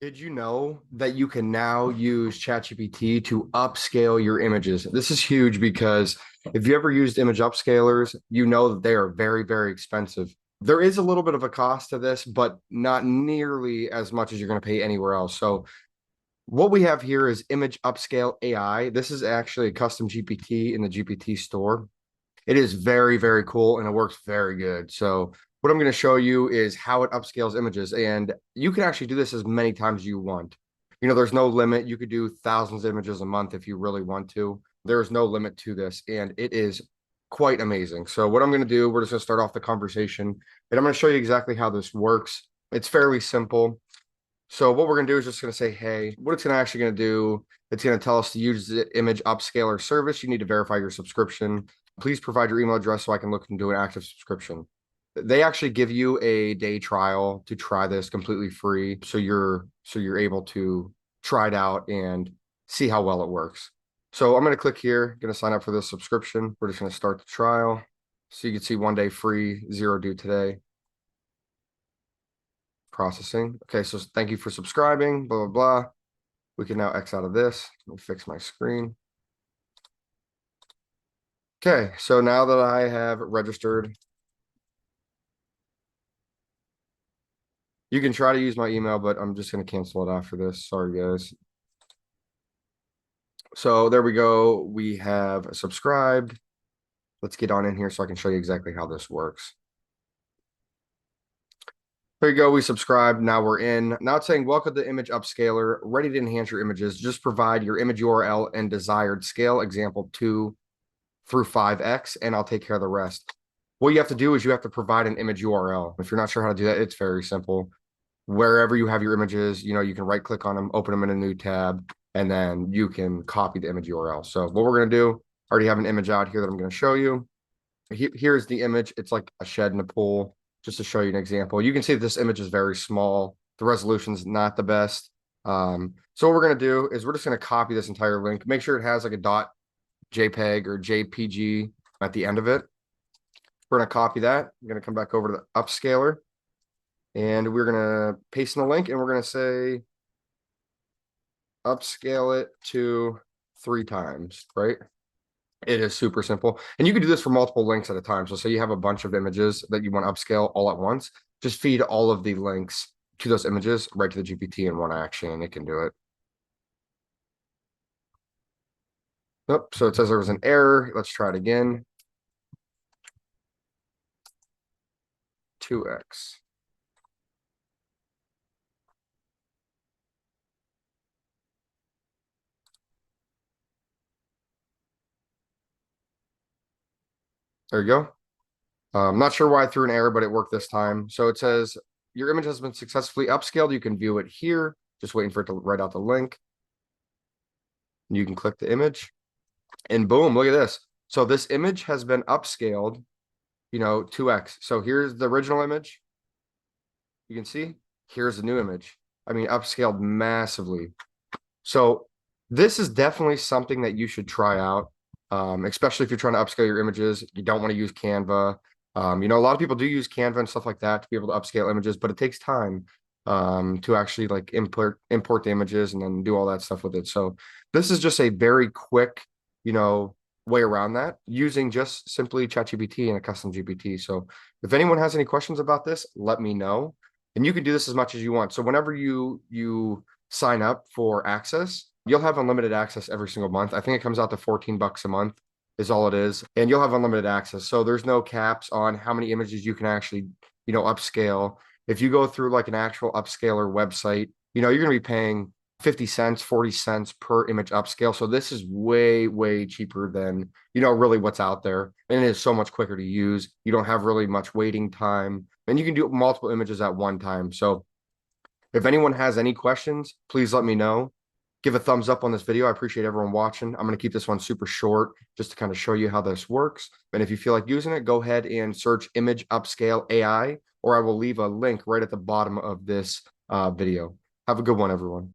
Did you know that you can now use ChatGPT to upscale your images? This is huge because if you ever used image upscalers, you know that they are very, very expensive. There is a little bit of a cost to this, but not nearly as much as you're going to pay anywhere else. So what we have here is Image Upscale AI. This is actually a custom GPT in the GPT store. It is very, very cool and it works very good. So what I'm going to show you is how it upscales images. And you can actually do this as many times as you want. There's no limit. You could do thousands of images a month if you really want to. There's no limit to this. And it is quite amazing. So what I'm going to do, we're just going to start off the conversation and I'm going to show you exactly how this works. It's fairly simple. So what we're going to do is just going to say, hey, what it's actually going to do, it's going to tell us to use the image upscaler service. You need to verify your subscription. Please provide your email address so I can look into an active subscription. They actually give you a day trial to try this completely free. So you're able to try it out and see how well it works. So I'm going to click here, going to sign up for this subscription. We're just going to start the trial. So you can see 1 day free, 0 due today. Processing. Okay, so thank you for subscribing, blah, blah, blah. We can now X out of this. Let me fix my screen. Okay, so now that I have registered, you can try to use my email, but I'm just going to cancel it after this. Sorry, guys. So there we go. We have subscribed. Let's get on in here so I can show you exactly how this works. There you go. We subscribed. Now we're in. Now it's saying, welcome to Image Upscaler, ready to enhance your images. Just provide your image URL and desired scale, example 2 through 5x, and I'll take care of the rest. What you have to do is you have to provide an image URL. If you're not sure how to do that, it's very simple. Wherever you have your images, you can right click on them, open them in a new tab, and then you can copy the image URL. So what we're going to do, I already have an image out here that I'm going to show you. Here's the image. It's like a shed in a pool, just to show you an example. You can see this image is very small. The resolution's not the best. So what we're going to do is we're just going to copy this entire link. Make sure it has like a .jpeg or JPG at the end of it. We're going to copy that. I'm going to come back over to the Upscaler. And we're going to paste in the link and we're going to say upscale it to 3 times, right? It is super simple. And you can do this for multiple links at a time. So say you have a bunch of images that you want to upscale all at once, just feed all of the links to those images right to the GPT in one action and it can do it. Nope. So it says there was an error. Let's try it again. 2x. There you go. I'm not sure why I threw an error, but it worked this time. So it says your image has been successfully upscaled. You can view it here. Just waiting for it to write out the link. You can click the image and boom, look at this. So this image has been upscaled, 2x. So here's the original image. You can see here's the new image. I mean, upscaled massively. So this is definitely something that you should try out, especially if you're trying to upscale your images. You don't want to use Canva. A lot of people do use Canva and stuff like that to be able to upscale images, but it takes time to actually like import the images and then do all that stuff with it. So this is just a very quick, way around that using just simply ChatGPT and a custom GPT. So if anyone has any questions about this, let me know. And you can do this as much as you want. So whenever you sign up for access, you'll have unlimited access every single month. I think it comes out to $14 a month is all it is. And you'll have unlimited access. So there's no caps on how many images you can actually, upscale. If you go through like an actual upscaler website, you're going to be paying 50 cents, 40 cents per image upscale. So this is way, way cheaper than, really what's out there. And it is so much quicker to use. You don't have really much waiting time and you can do multiple images at one time. So if anyone has any questions, please let me know. Give a thumbs up on this video. I appreciate everyone watching. I'm going to keep this one super short just to kind of show you how this works. And if you feel like using it, go ahead and search Image Upscale AI, or I will leave a link right at the bottom of this video. Have a good one, everyone.